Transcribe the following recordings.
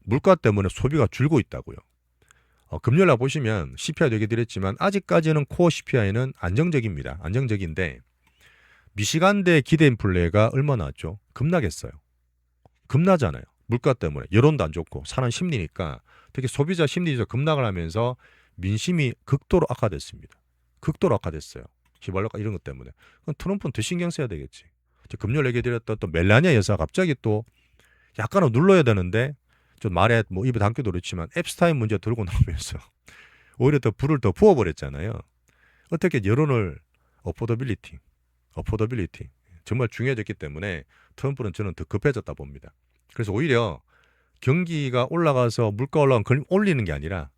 물가 때문에 소비가 줄고 있다고요. 금요일날 보시면 CPI 얘기 드렸지만 아직까지는 코어 CPI는 안정적입니다. 안정적인데 미시간대 기대 인플레가 얼마나 왔죠? 급락했어요. 급나잖아요. 물가 때문에 여론도 안 좋고 사는 심리니까 특히 소비자 심리적 급락을 하면서 민심이 극도로 악화됐습니다. 극도로 악화됐어요. 휘발유가 이런 것 때문에. 그럼 트럼프는 더 신경 써야 되겠지. 금요일 얘기드렸던 또 멜라니아 여사 갑자기 또 약간은 눌러야 되는데 좀 말에 뭐 입에 담기도 그렇지만 앱스타인 문제 들고 나오면서 오히려 더 불을 더 부어버렸잖아요. 어떻게 여론을 어포더빌리티 정말 중요해졌기 때문에 트럼프는 저는 더 급해졌다 봅니다. 그래서 오히려 경기가 올라가서 물가 올라가면 올리는 게 아니라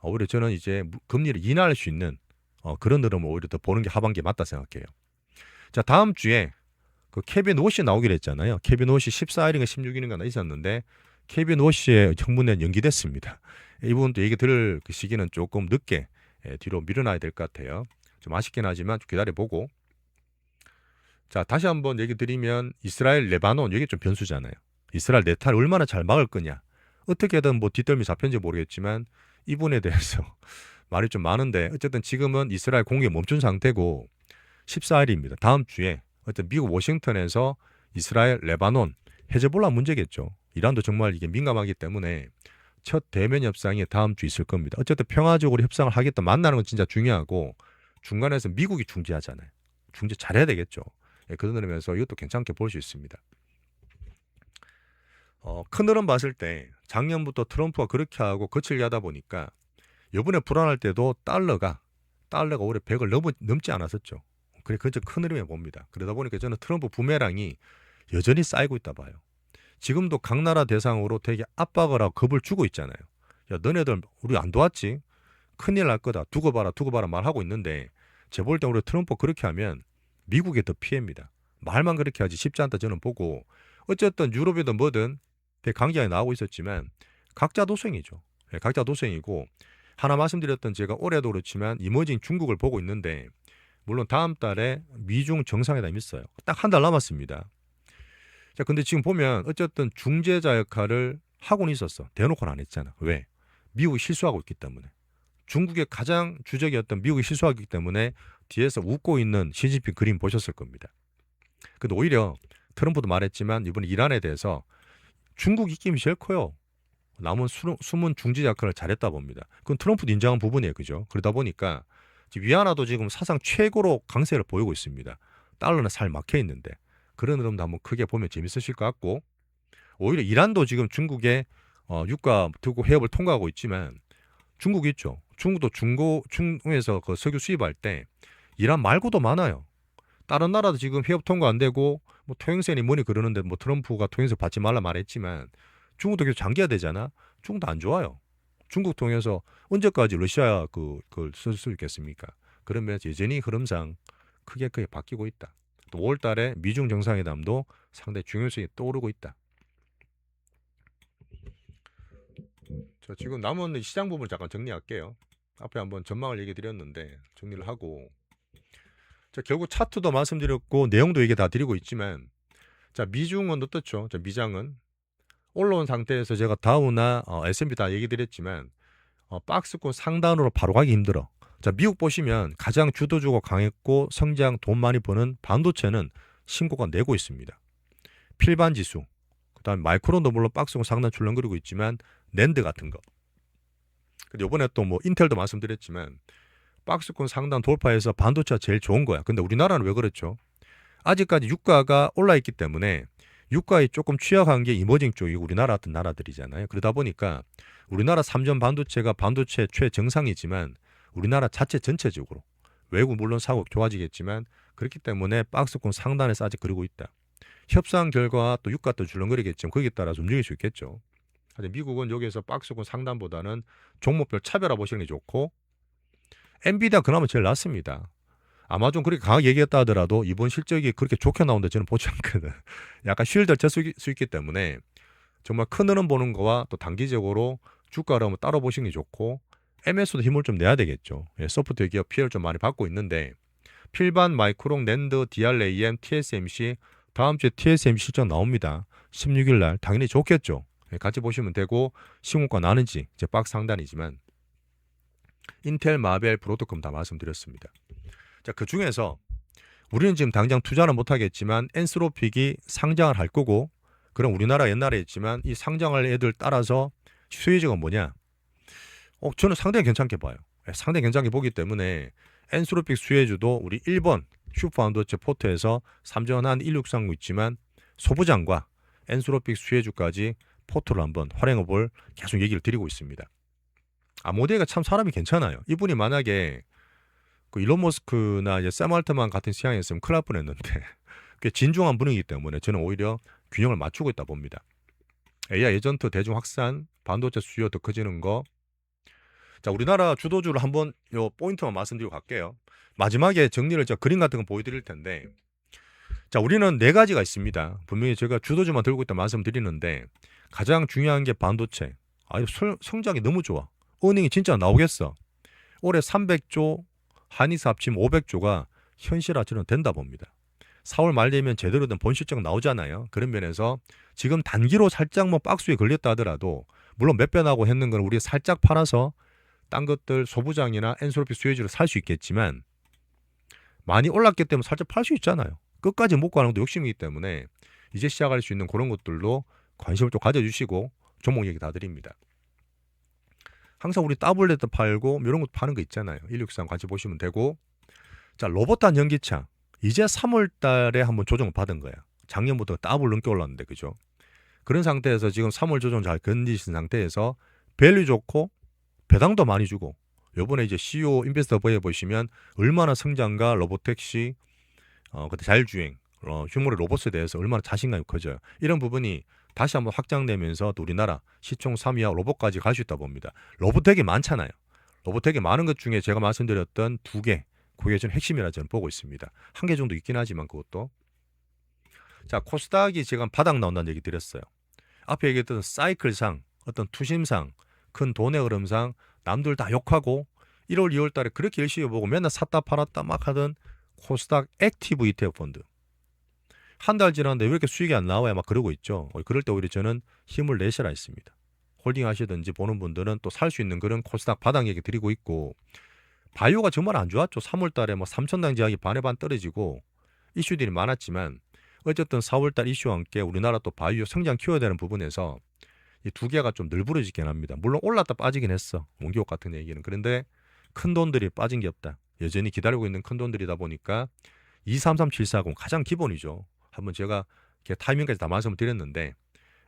오히려 저는 이제 금리를 인하할 수 있는 그런 흐름을 오히려 더 보는 게 하반기에 맞다 생각해요. 자, 다음 주에 그 케빈 워시 나오기로 했잖아요. 케빈 워시 14일인가 16일인가 있었는데 케빈 워시의 청문회는 연기됐습니다. 이분도 얘기 들을 그 시기는 조금 늦게 뒤로 밀어놔야 될 것 같아요. 좀 아쉽긴 하지만 좀 기다려보고. 자, 다시 한번 얘기 드리면 이스라엘, 레바논 이게 좀 변수잖아요. 이스라엘 네타를 얼마나 잘 막을 거냐. 어떻게든 뭐 뒷덜미 잡혔는지 모르겠지만 이 부분에 대해서 말이 좀 많은데 어쨌든 지금은 이스라엘 공격이 멈춘 상태고 14일입니다. 다음 주에 어쨌든 미국 워싱턴에서 이스라엘, 레바논, 헤즈볼라 문제겠죠. 이란도 정말 이게 민감하기 때문에 첫 대면 협상이 다음 주 있을 겁니다. 어쨌든 평화적으로 협상을 하겠다. 만나는 건 진짜 중요하고 중간에서 미국이 중재하잖아요. 중재 잘해야 되겠죠. 그런 의미에서 이것도 괜찮게 볼 수 있습니다. 큰 흐름 봤을 때 작년부터 트럼프가 그렇게 하고 거칠게 하다 보니까 이번에 불안할 때도 달러가 오히려 100을 넘지 않았었죠. 그래 그저 큰 흐름에 봅니다. 그러다 보니까 저는 트럼프 부메랑이 여전히 쌓이고 있다 봐요. 지금도 각 나라 대상으로 되게 압박을 하고 겁을 주고 있잖아요. 야, 너네들 우리 안 도왔지? 큰일 날 거다. 두고 봐라 말하고 있는데 제 볼 때 우리 트럼프 그렇게 하면 미국에 더 피해입니다. 말만 그렇게 하지 쉽지 않다 저는 보고 어쨌든 유럽이든 뭐든 되게 강경하게 나오고 있었지만 각자 도생이죠. 각자 도생이고 하나 말씀드렸던 제가 올해도 그렇지만 이머징 중국을 보고 있는데 물론 다음 달에 미중 정상회담이 있어요. 딱 한 달 남았습니다. 자, 근데 지금 보면 어쨌든 중재자 역할을 하고는 있었어. 대놓고는 안 했잖아. 왜? 미국이 실수하고 있기 때문에. 중국의 가장 주적이었던 미국이 실수하기 때문에 뒤에서 웃고 있는 시진핑 그림 보셨을 겁니다. 근데 오히려 트럼프도 말했지만 이번에 이란에 대해서 중국 입김이 제일 커요. 남은 숨은 중재 역할을 잘했다 봅니다. 그건 트럼프도 인정한 부분이에요. 그죠? 그러다 보니까 위안화도 지금 사상 최고로 강세를 보이고 있습니다. 달러는 살 막혀 있는데 그런 흐름도 한번 크게 보면 재밌으실 것 같고 오히려 이란도 지금 중국에 유가 두고 해협을 통과하고 있지만 중국 있죠. 중국도 중국에서 그 석유 수입할 때 이란 말고도 많아요. 다른 나라도 지금 해협 통과 안 되고 뭐 토행세니 뭐니 그러는데 뭐 트럼프가 토행세 받지 말라 말했지만 중국도 계속 장기화되잖아. 중국도 안 좋아요. 중국 통해서 언제까지 러시아 그걸 쓸 수 있겠습니까? 그런 면에서 여전히 흐름상 크게 바뀌고 있다. 또 5월 달에 미중 정상회담도 상당히 중요성이 떠오르고 있다. 자, 지금 남은 시장 부분 잠깐 정리할게요. 앞에 한번 전망을 얘기 드렸는데 정리를 하고 자, 결국 차트도 말씀드렸고 내용도 얘기 다 드리고 있지만 자, 미중은 어떻죠? 자, 미장은 올라온 상태에서 제가 다우나 S&P 다 얘기 드렸지만 박스권 상단으로 바로 가기 힘들어. 자, 미국 보시면 가장 주도주가 강했고 성장 돈 많이 버는 반도체는 신고가 내고 있습니다. 필반 지수, 그다음 마이크론도 물론 박스권 상단 출렁거리고 있지만 낸드 같은 거. 근데 이번에 또 뭐 인텔도 말씀드렸지만 박스권 상단 돌파해서 반도체가 제일 좋은 거야. 근데 우리나라는 왜 그렇죠? 아직까지 유가가 올라 있기 때문에 유가에 조금 취약한 게 이머징 쪽이고 우리나라 같은 나라들이잖아요. 그러다 보니까 우리나라 3전 반도체가 반도체 최정상이지만 우리나라 자체 전체적으로 외국 물론 사고 좋아지겠지만 그렇기 때문에 박스권 상단에서 아직 그러고 있다. 협상 결과 또 유가도 줄렁거리겠지만 거기에 따라서 움직일 수 있겠죠. 하지만 미국은 여기에서 박스권 상단보다는 종목별 차별화 보시는 게 좋고 엔비디아 그나마 제일 낫습니다. 아마존 그렇게 강하게 얘기했다 하더라도 이번 실적이 그렇게 좋게 나오는데 저는 보지 않거든. 약간 쉴드 수 있기 때문에 정말 큰 흐름 보는 거와 또 단기적으로 주가를 한번 따로 보시는 게 좋고 MS도 힘을 좀 내야 되겠죠. 소프트웨어 기업 피해를 좀 많이 받고 있는데 필반, 마이크론, 낸드, DRAM, TSMC 다음 주에 TSMC 실적 나옵니다. 16일 날 당연히 좋겠죠. 같이 보시면 되고 시공가 나는지 이제 박스 상단이지만 인텔, 마벨, 브로드컴 다 말씀드렸습니다. 자, 그 중에서 우리는 지금 당장 투자는 못하겠지만 엔스로픽이 상장을 할 거고 그럼 우리나라 옛날에 있지만 이 상장할 애들 따라서 수혜주가 뭐냐? 저는 상당히 괜찮게 봐요. 상당히 괜찮게 보기 때문에 엔스로픽 수혜주도 우리 1번 슈퍼반도체 포트에서 삼전한 1639 있지만 소부장과 엔스로픽 수혜주까지 포트를 한번 활용해 볼 계속 얘기를 드리고 있습니다. 모데이가 참 사람이 괜찮아요. 이분이 만약에 그 일론 머스크나 이제 샘 알트만 같은 시향이었으면 큰일 날 뻔했는데 꽤 진중한 분이기 때문에 저는 오히려 균형을 맞추고 있다 봅니다. AI 에이전트 대중 확산, 반도체 수요 더 커지는 거. 자, 우리나라 주도주를 한번 요 포인트만 말씀드리고 갈게요. 마지막에 정리를 저 그림 같은 거 보여드릴 텐데, 자, 우리는 네 가지가 있습니다. 분명히 제가 주도주만 들고 있다 말씀드리는데 가장 중요한 게 반도체. 성장이 너무 좋아. 어닝이 진짜 나오겠어. 올해 300조, 한의사 합치면 500조가 현실화처럼 된다 봅니다. 4월 말 되면 제대로 된 본실적 나오잖아요. 그런 면에서 지금 단기로 살짝 뭐 박스에 걸렸다 하더라도 물론 몇 배 나고 했는 건 우리 살짝 팔아서 딴 것들 소부장이나 엔솔피 수혜주를 살 수 있겠지만 많이 올랐기 때문에 살짝 팔 수 있잖아요. 끝까지 못 가는 것도 욕심이기 때문에 이제 시작할 수 있는 그런 것들로 관심을 좀 가져주시고 종목 얘기 다 드립니다. 항상 우리 타블렛도 팔고 이런 것도 파는 거 있잖아요. 163 같이 보시면 되고. 자, 로봇한 전기차 이제 3월 달에 한번 조정을 받은 거야. 작년부터 더블 넘게 올랐는데 그죠? 그런 상태에서 지금 3월 조정 잘 견디신 상태에서 밸류 좋고 배당도 많이 주고 요번에 이제 CEO 인베스터 버에 보시면 얼마나 성장과 로보택시 그때 자율주행 휴머리 로봇에 대해서 얼마나 자신감이 커져요. 이런 부분이 다시 한번 확장되면서 또 우리나라 시총 3위와 로봇까지 갈 수 있다 봅니다. 로봇텍이 많잖아요. 로봇텍이 많은 것 중에 제가 말씀드렸던 2개 그게 좀 핵심이라 저는 보고 있습니다. 1개 정도 있긴 하지만 그것도. 자, 코스닥이 제가 바닥 나온다는 얘기 드렸어요. 앞에 얘기했던 사이클상 어떤 투심상 큰 돈의 흐름상 남들 다 욕하고 1월 2월 달에 그렇게 열심히 보고 맨날 샀다 팔았다 막 하던 코스닥 액티브 ETF 펀드 한 달 지났는데 왜 이렇게 수익이 안 나와야 막 그러고 있죠. 그럴 때 오히려 저는 힘을 내시라 했습니다. 홀딩 하시든지 보는 분들은 또 살 수 있는 그런 코스닥 바닥 얘기 드리고 있고 바이오가 정말 안 좋았죠. 3월 달에 뭐 3천당 지하기 반에 반 떨어지고 이슈들이 많았지만 어쨌든 4월 달 이슈와 함께 우리나라 또 바이오 성장 키워야 되는 부분에서 이 2개가 좀 늘부러지긴 합니다. 물론 올랐다 빠지긴 했어. 원기옥 같은 얘기는. 그런데 큰 돈들이 빠진 게 없다. 여전히 기다리고 있는 큰 돈들이다 보니까 233740 가장 기본이죠. 한번 제가 타이밍까지 다 말씀을 드렸는데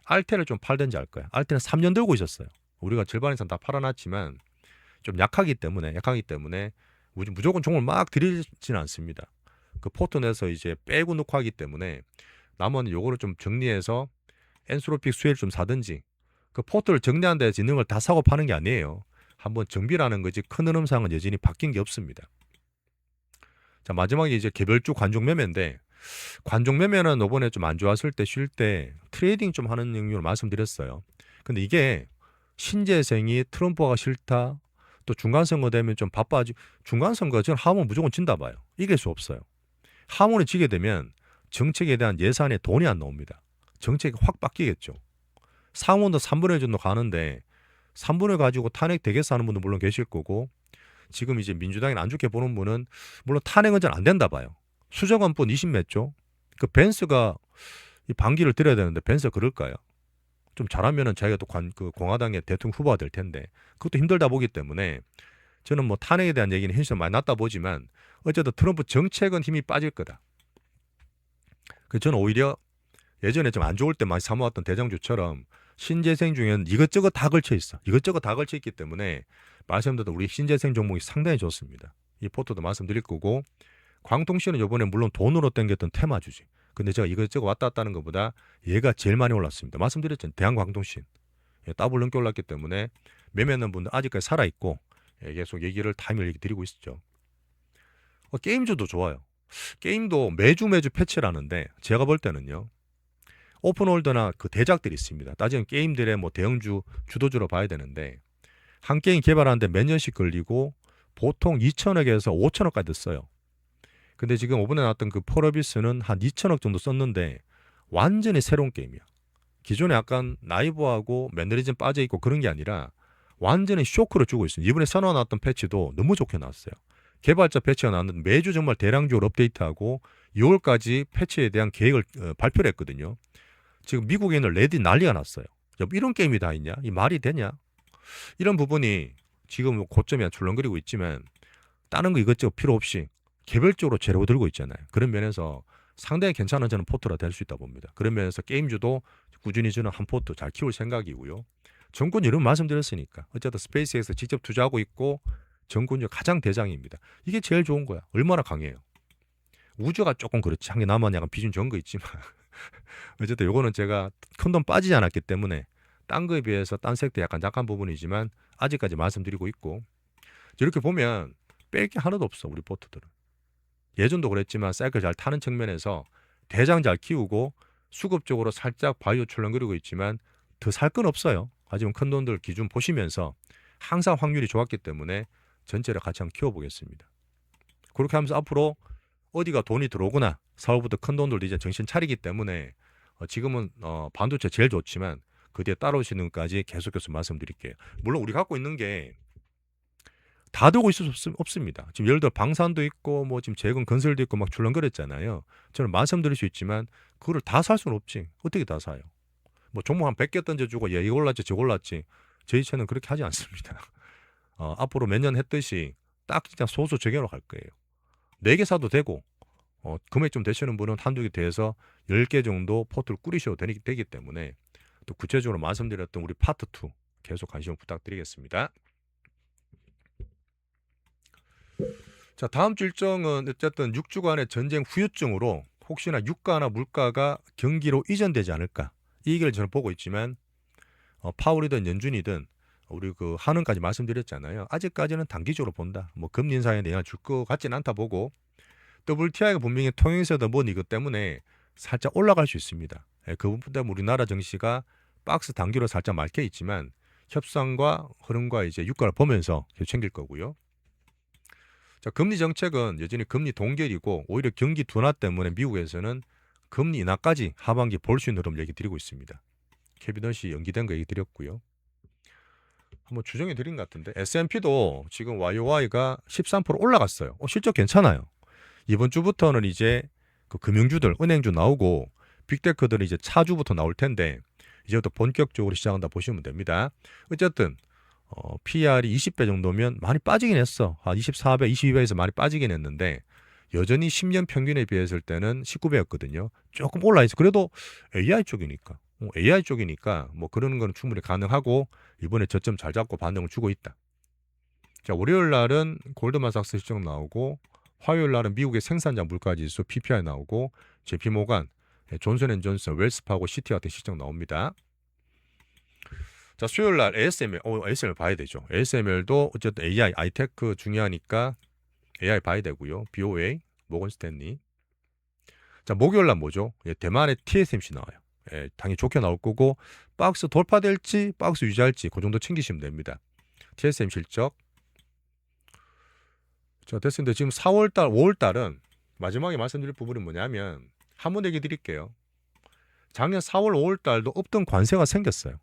알테를 좀 팔든지 할 거야. 알테는 3년 들고 있었어요. 우리가 절반 이상 다 팔아놨지만 좀 약하기 때문에 무조건 종을 막 드리지는 않습니다. 그 포트 내서 이제 빼고 넣고 하기 때문에 남은 요거를 좀 정리해서 엔스로픽 수혜를 좀 사든지 그 포트를 정리한 데서 있는 걸 다 사고 파는 게 아니에요. 한번 정비라는 거지 큰 흐름상은 여전히 바뀐 게 없습니다. 자, 마지막에 이제 개별주 관종 매매인데 관종 매매는 이번에 좀 안 좋았을 때 쉴 때 트레이딩 좀 하는 용도로 말씀드렸어요. 근데 이게 신재생이 트럼프가 싫다 또 중간선거 되면 좀 바빠지 중간선거 저는 하원 무조건 진다 봐요. 이길 수 없어요. 하원이 지게 되면 정책에 대한 예산에 돈이 안 나옵니다. 정책이 확 바뀌겠죠. 상원도 3분의 1 정도 가는데 3분의 1 가지고 탄핵 되겠어 하는 분도 물론 계실 거고 지금 이제 민주당이 안 좋게 보는 분은 물론 탄핵은 잘 안 된다 봐요. 수정안법 20몇 조? 그 벤스가 이 반기를 드려야 되는데 벤스가 그럴까요? 좀 잘하면은 자기가 또 공화당의 대통령 후보가 될 텐데 그것도 힘들다 보기 때문에 저는 뭐 탄핵에 대한 얘기는 현실은 많이 낮다 보지만 어쨌든 트럼프 정책은 힘이 빠질 거다. 그래서 저는 오히려 예전에 좀 안 좋을 때 많이 사모았던 대장주처럼 신재생 중에는 이것저것 다 걸쳐 있어. 이것저것 다 걸쳐 있기 때문에 말씀드린 우리 신재생 종목이 상당히 좋습니다. 이 포토도 말씀드릴 거고 광통신은 이번에 물론 돈으로 땡겼던 테마주지. 근데 제가 이것저것 왔다 갔다 하는 것보다 얘가 제일 많이 올랐습니다. 말씀드렸잖아요. 대한광통신. 더블 넘게 올랐기 때문에 매매하는 분들 아직까지 살아있고 계속 얘기를 타이밍을 얘기 드리고 있죠. 게임주도 좋아요. 게임도 매주 패치라는데 제가 볼 때는요. 오픈월드나 그 대작들이 있습니다. 따지면 게임들의 뭐 대형주 주도주로 봐야 되는데 한 게임 개발하는데 몇 년씩 걸리고 보통 2천억에서 5천억까지 써요. 근데 지금 이번에 나왔던 그 폴어비스는 한 2천억 정도 썼는데 완전히 새로운 게임이야. 기존에 약간 나이브하고 매너리즘 빠져 있고 그런 게 아니라 완전히 쇼크를 주고 있습니다. 이번에 선언 나왔던 패치도 너무 좋게 나왔어요. 개발자 패치가 나왔는데 매주 정말 대량적으로 업데이트하고 6월까지 패치에 대한 계획을 발표를 했거든요. 지금 미국에 있는 레딧 난리가 났어요. 야, 이런 게임이 다 있냐? 이 말이 되냐? 이런 부분이 지금 고점이 출렁거리고 있지만 다른 거 이것저것 필요 없이 개별적으로 재료 들고 있잖아요. 그런 면에서 상당히 괜찮은 저는 포트가 될 수 있다 봅니다. 그런 면에서 게임주도 꾸준히 저는 한 포트 잘 키울 생각이고요. 정권 이름 말씀드렸으니까 어쨌든 스페이스에서 직접 투자하고 있고 정권주 가장 대장입니다. 이게 제일 좋은 거야. 얼마나 강해요. 우주가 조금 그렇지. 한 개 남은 약간 비중 적은 거 있지만 어쨌든 요거는 제가 큰 돈 빠지지 않았기 때문에 딴 거에 비해서 딴 섹터 약간 약한 부분이지만 아직까지 말씀드리고 있고 이렇게 보면 뺄 게 하나도 없어 우리 포트들은. 예전도 그랬지만 사이클 잘 타는 측면에서 대장 잘 키우고 수급적으로 살짝 바이오 출렁거리고 있지만 더 살 건 없어요. 하지만 큰 돈들 기준 보시면서 항상 확률이 좋았기 때문에 전체를 같이 한번 키워보겠습니다. 그렇게 하면서 앞으로 어디가 돈이 들어오거나 4월부터 큰 돈들도 이제 정신 차리기 때문에 지금은 반도체 제일 좋지만 그 뒤에 따라오시는 것까지 계속해서 말씀드릴게요. 물론 우리 갖고 있는 게 다 들고 있을 수 없습니다. 지금 예를 들어 방산도 있고 뭐 지금 재건 건설도 있고 막 출렁거렸잖아요. 저는 말씀드릴 수 있지만 그거를 다 살 수는 없지. 어떻게 다 사요? 뭐 종목 한 100개 던져주고 이거 올랐지 저거 올랐지. 저희 채는 그렇게 하지 않습니다. 앞으로 몇 년 했듯이 딱 진짜 소수 적용으로 갈 거예요. 4개 사도 되고 금액 좀 되시는 분은 한두 개 더해서 10개 정도 포트를 꾸리셔도 되기 때문에 또 구체적으로 말씀드렸던 우리 파트 2 계속 관심 부탁드리겠습니다. 자, 다음 주 일정은 어쨌든 6주간의 전쟁 후유증으로 혹시나 유가나 물가가 경기로 이전되지 않을까 이 얘기를 저는 보고 있지만 파월이든 연준이든 우리 그 한은까지 말씀드렸잖아요. 아직까지는 단기적으로 본다. 뭐 금리 인상에 영향을 줄 것 같지는 않다 보고 WTI가 분명히 통행세다 보니 이것 때문에 살짝 올라갈 수 있습니다. 그 부분 때문에 우리나라 증시가 박스 단기로 살짝 막혀 있지만 협상과 흐름과 이제 유가를 보면서 계속 챙길 거고요. 자, 금리 정책은 여전히 금리 동결이고 오히려 경기 둔화 때문에 미국에서는 금리 인하까지 하반기 볼 수 있는 흐름 얘기 드리고 있습니다. 캐비닛이 연기된 거 얘기 드렸고요. 한번 추정해 드린 것 같은데 S&P도 지금 YOY가 13% 올라갔어요. 실적 괜찮아요. 이번 주부터는 이제 그 금융주들, 은행주 나오고 빅테크들은 이제 차주부터 나올 텐데 이제부터 본격적으로 시작한다 보시면 됩니다. 어쨌든 PR이 20배 정도면 많이 빠지긴 했어. 한 24배, 22배에서 많이 빠지긴 했는데 여전히 10년 평균에 비했을 때는 19배였거든요. 조금 올라있어. 그래도 AI 쪽이니까 뭐 그러는 건 충분히 가능하고 이번에 저점 잘 잡고 반등을 주고 있다. 자, 월요일 날은 골드만삭스 실적 나오고 화요일 날은 미국의 생산자 물가지수 PPI 나오고 JP모간, 존슨앤존슨, 웰스파고, 시티 같은 실적 나옵니다. 자, 수요일 날 ASML 봐야 되죠. ASML도 어쨌든 AI, 아이테크 중요하니까 AI 봐야 되고요. BOA, 모건스탠리. 자, 목요일 날 뭐죠? 대만의 TSMC 나와요. 당연히 좋게 나올 거고 박스 돌파될지 박스 유지할지 그 정도 챙기시면 됩니다. TSM 실적. 자, 됐습니다. 지금 4월달, 5월달은 마지막에 말씀드릴 부분이 뭐냐면 한번 얘기 드릴게요. 작년 4월, 5월달도 없던 관세가 생겼어요.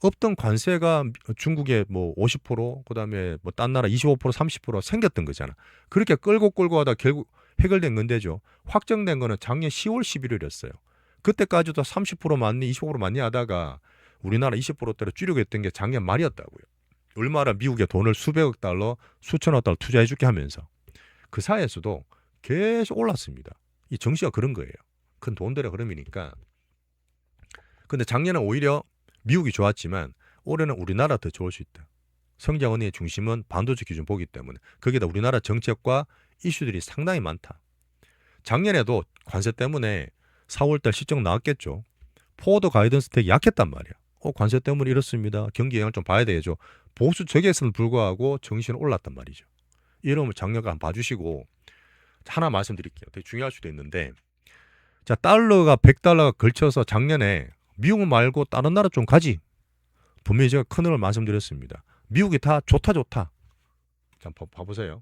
없던 관세가 중국에 뭐 50%, 그다음에 뭐 딴 나라 25%, 30% 생겼던 거잖아. 그렇게 끌고 하다 결국 해결된 건데죠. 확정된 거는 작년 10월, 11월이었어요. 그때까지도 30% 맞니, 25% 맞니 하다가 우리나라 20%대로 줄이고 했던 게 작년 말이었다고요. 얼마나 미국에 돈을 수백억 달러, 수천억 달러 투자해 줄게 하면서 그 사이에서도 계속 올랐습니다. 이 정시가 그런 거예요. 큰 돈들의 흐름이니까. 근데 작년은 오히려 미국이 좋았지만 올해는 우리나라 더 좋을 수 있다. 성장 원인의 중심은 반도체 기준 보기 때문에 거기다 우리나라 정책과 이슈들이 상당히 많다. 작년에도 관세 때문에 4월달 실적 나왔겠죠. 포워드 가이던스 택이 약했단 말이야. 관세 때문에 이렇습니다. 경기 영향을 좀 봐야 되죠. 보수적에서는 불구하고 정신은 올랐단 말이죠. 이러면 작년과 한번 봐주시고 하나 말씀드릴게요. 되게 중요할 수도 있는데 자, 달러가 100달러가 걸쳐서 작년에 미국 말고 다른 나라 좀 가지. 분명히 제가 큰 흐름을 말씀드렸습니다. 미국이 다 좋다. 자, 한번 봐보세요.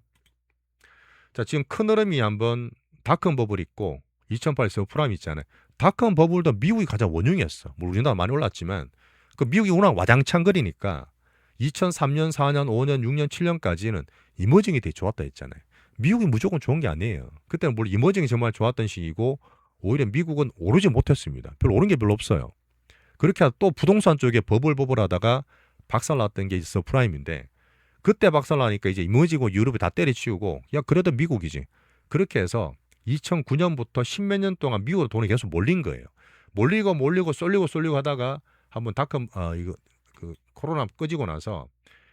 자, 지금 큰 흐름이 한번 다큰 버블 있고 2008 서프라임 있잖아요. 닷컴 버블도 미국이 가장 원흉이었어. 물론 우리나라 많이 올랐지만 그 미국이 워낙 와장창거리니까 2003년, 4년, 5년, 6년, 7년까지는 이머징이 되게 좋았다 했잖아요. 미국이 무조건 좋은 게 아니에요. 그때는 물론 이머징이 정말 좋았던 시기고 오히려 미국은 오르지 못했습니다. 별로 오른 게 별로 없어요. 그렇게 또 부동산 쪽에 버블 하다가 박살났던 게 서프라임인데 그때 박살나니까 이제 이머징고 유럽이 다 때려치우고 야 그래도 미국이지. 그렇게 해서 2009년부터 십몇 년 동안 미국으로 돈이 계속 몰린 거예요. 몰리고 쏠리고 하다가 한번 닷컴 이거 그 코로나 꺼지고 나서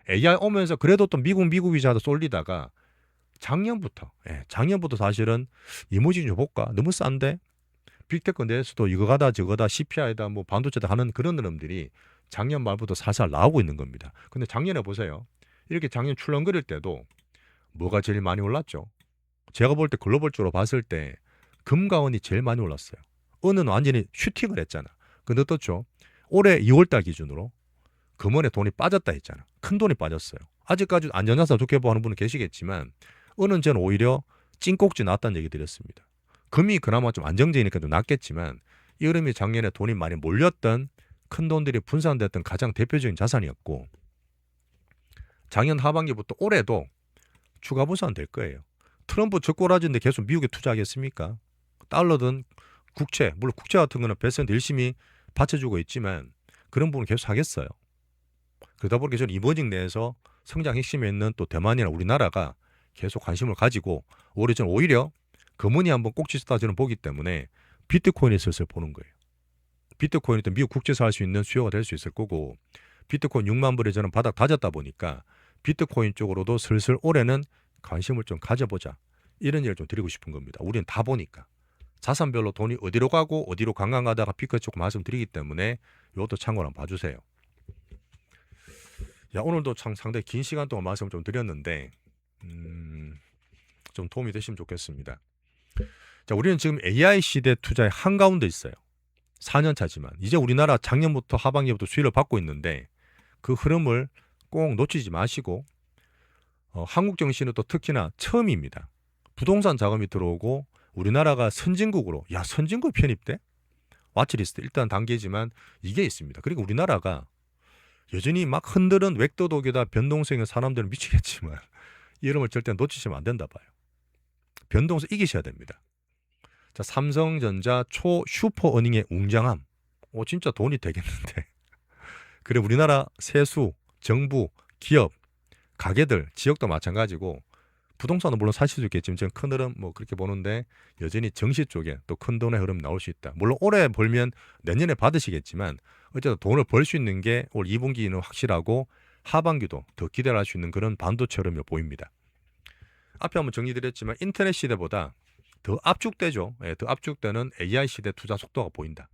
AI 오면서 그래도 또 미국이자 하다 쏠리다가 작년부터 사실은 이머징 좀 볼까? 너무 싼데? 빅테크 내에서도 이거 가다 저거다 CPI다 뭐 반도체다 하는 그런 놈들이 작년 말부터 살살 나오고 있는 겁니다. 근데 작년에 보세요. 이렇게 작년 출렁거릴 때도 뭐가 제일 많이 올랐죠? 제가 볼 때 글로벌적으로 봤을 때 금과 은이 제일 많이 올랐어요. 은은 완전히 슈팅을 했잖아. 근데 어떻죠? 올해 2월달 기준으로 금원에 돈이 빠졌다 했잖아. 큰 돈이 빠졌어요. 아직까지 안전자산 좋게 보는 분은 계시겠지만 은은 저는 오히려 찐꼭지 났다는 얘기 드렸습니다. 금이 그나마 좀 안정적이니까 좀 낫겠지만 이 흐름이 작년에 돈이 많이 몰렸던 큰 돈들이 분산됐던 가장 대표적인 자산이었고 작년 하반기부터 올해도 추가 분산될 거예요. 트럼프 적고라지인데 계속 미국에 투자하겠습니까? 달러든 국채, 물론 국채 같은 거는 배선도 열심히 받쳐주고 있지만 그런 부분은 계속 하겠어요. 그러다 보니까 저는 이머징 내에서 성장 핵심에 있는 또 대만이나 우리나라가 계속 관심을 가지고 올해 저는 오히려 금은이 한번 꼭지쳤다 저는 보기 때문에 비트코인이 슬슬 보는 거예요. 비트코인이 또 미국 국제에서 할 수 있는 수요가 될 수 있을 거고 비트코인 6만 불에 저는 바닥 다졌다 보니까 비트코인 쪽으로도 슬슬 올해는 관심을 좀 가져보자. 이런 얘기를 좀 드리고 싶은 겁니다. 우리는 다 보니까. 자산별로 돈이 어디로 가고 어디로 관광가다가 피크 조금 말씀드리기 때문에 이것도 참고로 한번 봐주세요. 야, 오늘도 참 상당히 긴 시간 동안 말씀을 좀 드렸는데 좀 도움이 되시면 좋겠습니다. 자, 우리는 지금 AI 시대 투자의 한가운데 있어요. 4년 차지만 이제 우리나라 작년부터 하반기부터 수혜를 받고 있는데 그 흐름을 꼭 놓치지 마시고 한국 정신은 또 특히나 처음입니다. 부동산 자금이 들어오고 우리나라가 선진국으로 선진국 편입돼? 와치리스트 일단 단계지만 이게 있습니다. 그리고 우리나라가 여전히 막 흔드는 웩도독이다 변동성의 사람들은 미치겠지만 이 흐름을 절대 놓치시면 안 된다 봐요. 변동성 이기셔야 됩니다. 자, 삼성전자 초 슈퍼 어닝의 웅장함. 진짜 돈이 되겠는데. 그래 우리나라 세수, 정부, 기업, 가게들, 지역도 마찬가지고 부동산은 물론 사실 수 있겠지만 저는 큰 흐름 뭐 그렇게 보는데 여전히 정시 쪽에 또 큰 돈의 흐름 나올 수 있다. 물론 올해 벌면 내년에 받으시겠지만 어쨌든 돈을 벌 수 있는 게 올 2분기는 확실하고 하반기도 더 기대를 할 수 있는 그런 반도체 흐름이 보입니다. 앞에 한번 정리드렸지만 인터넷 시대보다 더 압축되죠. 더 압축되는 AI 시대 투자 속도가 보인다.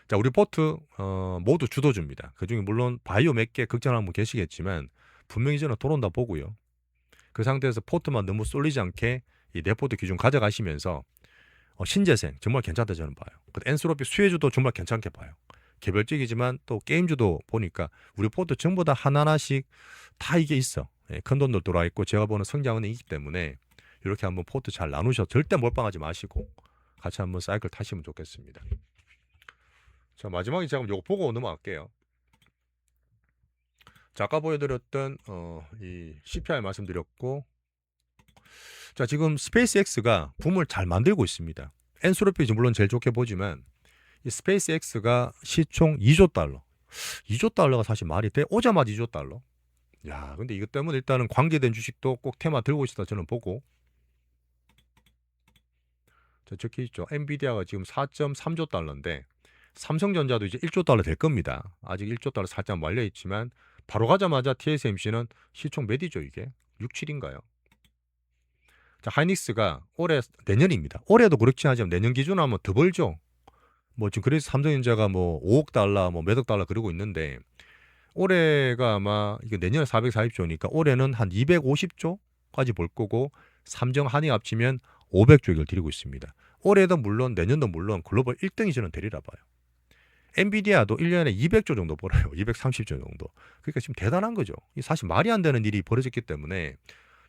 자, 우리 포트 모두 주도주입니다. 그중에 물론 바이오 몇 개 걱정하는 분 계시겠지만 분명히 저는 돌아온다 보고요. 그 상태에서 포트만 너무 쏠리지 않게 이 네포트 기준 가져가시면서 신재생 정말 괜찮다 저는 봐요. 엔스로피 수혜주도 정말 괜찮게 봐요. 개별적이지만 또 게임주도 보니까 우리 포트 전부 다 하나하나씩 다 이게 있어. 큰 돈도 들어와 있고 제가 보는 성장은 있기 때문에 이렇게 한번 포트 잘 나누셔서 절대 몰빵하지 마시고 같이 한번 사이클 타시면 좋겠습니다. 자, 마지막에 제가 이거 보고 넘어갈게요. 자, 아까 보여드렸던 이 CPI 말씀드렸고 자, 지금 스페이스X가 붐을 잘 만들고 있습니다. 엔스로피 물론 제일 좋게 보지만 이 스페이스X가 시총 2조 달러 2조 달러가 사실 말이 돼? 오자마자 2조 달러 야, 근데 이것 때문에 일단은 관계된 주식도 꼭 테마 들고 있다 저는 보고 자, 적혀있죠. 엔비디아가 지금 4.3조 달러인데 삼성전자도 이제 1조 달러 될 겁니다. 아직 1조 달러 살짝 말려있지만 바로 가자마자 TSMC는 시총 몇이죠 이게? 6, 7인가요? 자, 하이닉스가 올해 내년입니다. 올해도 그렇지 하지만 내년 기준으로 하면 더 벌죠. 뭐 지금 그래서 삼성전자가 뭐 5억 달러 뭐 몇억 달러 그러고 있는데 올해가 아마 이거 내년에 440조니까 올해는 한 250조까지 벌 거고 삼정 한이 합치면 500조를 드리고 있습니다. 올해도 물론 내년도 물론 글로벌 1등이 저는 되리라 봐요. 엔비디아도 1년에 200조 정도 벌어요. 230조 정도. 그러니까 지금 대단한 거죠. 사실 말이 안 되는 일이 벌어졌기 때문에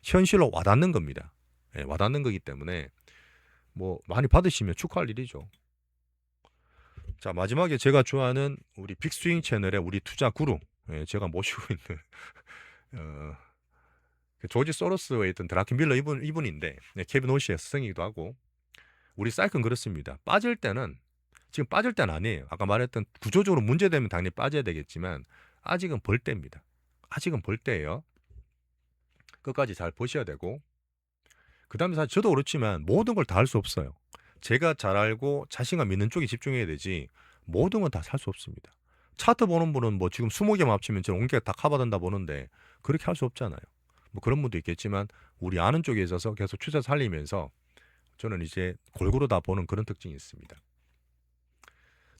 현실로 와닿는 겁니다. 와닿는 거기 때문에 뭐 많이 받으시면 축하할 일이죠. 자, 마지막에 제가 좋아하는 우리 빅스윙 채널의 우리 투자 구루, 예, 제가 모시고 있는 어, 그 조지 소로스에 있던 드라켄 밀러 이분인데, 네, 케빈 호시의 스승이기도 하고. 우리 사이클은 그렇습니다. 빠질 때는, 지금 빠질 때는 아니에요. 아까 말했던 구조적으로 문제되면 당연히 빠져야 되겠지만 아직은 벌 때입니다. 아직은 벌 때예요. 끝까지 잘 보셔야 되고, 그 다음에 사실 저도 그렇지만 모든 걸 다 할 수 없어요. 제가 잘 알고 자신감 있는 쪽에 집중해야 되지 모든 건 다 살 수 없습니다. 차트 보는 분은 뭐 지금 20개만 합치면 저는 온개가 다 커버된다 보는데 그렇게 할 수 없잖아요. 뭐 그런 분도 있겠지만 우리 아는 쪽에 있어서 계속 추세 살리면서 저는 이제 골고루 다 보는 그런 특징이 있습니다.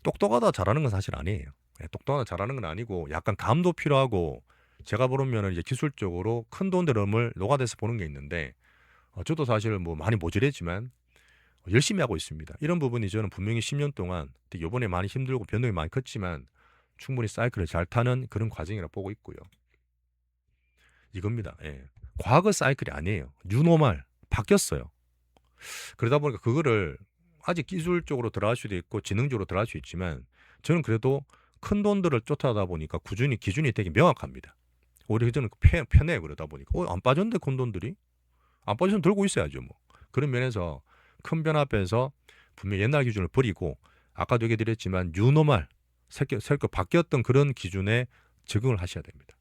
똑똑하다 잘하는 건 사실 아니에요. 똑똑하다 잘하는 건 아니고 약간 감도 필요하고, 제가 보면은 이제 기술적으로 큰 돈 들음을 녹아내서 보는 게 있는데, 저도 사실 뭐 많이 모질했지만 열심히 하고 있습니다. 이런 부분이 저는 분명히 10년 동안 요번에 많이 힘들고 변동이 많이 컸지만 충분히 사이클을 잘 타는 그런 과정이라고 보고 있고요. 이겁니다. 예. 과거 사이클이 아니에요. 뉴노멀 바뀌었어요. 그러다 보니까 그거를 아직 기술적으로 들어갈 수도 있고 지능적으로 들어갈 수 있지만 저는 그래도 큰 돈들을 쫓아다 보니까 꾸준히 기준이 되게 명확합니다. 오히려 저는 편해요. 그러다 보니까 안 빠졌는데 큰 돈들이 안 빠졌으면 들고 있어야죠. 뭐 그런 면에서 큰 변화 앞에서 분명히 옛날 기준을 버리고 아까도 얘기 드렸지만 뉴노멀 새롭게 바뀌었던 그런 기준에 적응을 하셔야 됩니다.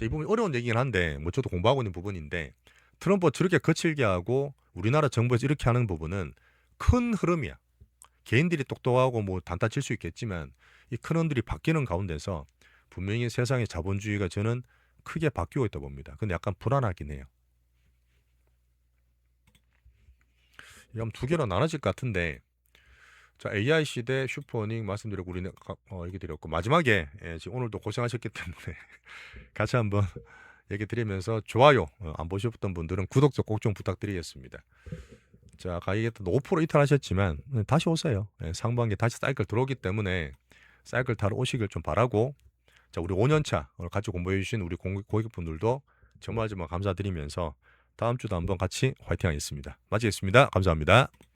이 부분이 어려운 얘기긴 한데 뭐 저도 공부하고 있는 부분인데, 트럼프가 저렇게 거칠게 하고 우리나라 정부에서 이렇게 하는 부분은 큰 흐름이야. 개인들이 똑똑하고 뭐 단타 칠 수 있겠지만 이 큰 흐름들이 바뀌는 가운데서 분명히 세상의 자본주의가 저는 크게 바뀌고 있다 봅니다. 근데 약간 불안하긴 해요. 그럼 두 개로 나눠질 것 같은데, 자, AI 시대 슈퍼어닝 말씀드렸고 우리는 얘기 드렸고, 마지막에 지금 오늘도 고생하셨기 때문에 같이 한번 얘기 드리면서 좋아요 안 보셨던 분들은 구독 꼭 좀 부탁드리겠습니다. 자, 아까 얘기했던 5% 이탈하셨지만 다시 오세요. 상반기 다시 사이클 들어오기 때문에 사이클 타러 오시길 좀 바라고, 자, 우리 5년차 같이 공부해 주신 우리 고객분들도 정말 정말 감사드리면서 다음 주도 한번 같이 화이팅 하겠습니다. 마치겠습니다. 감사합니다.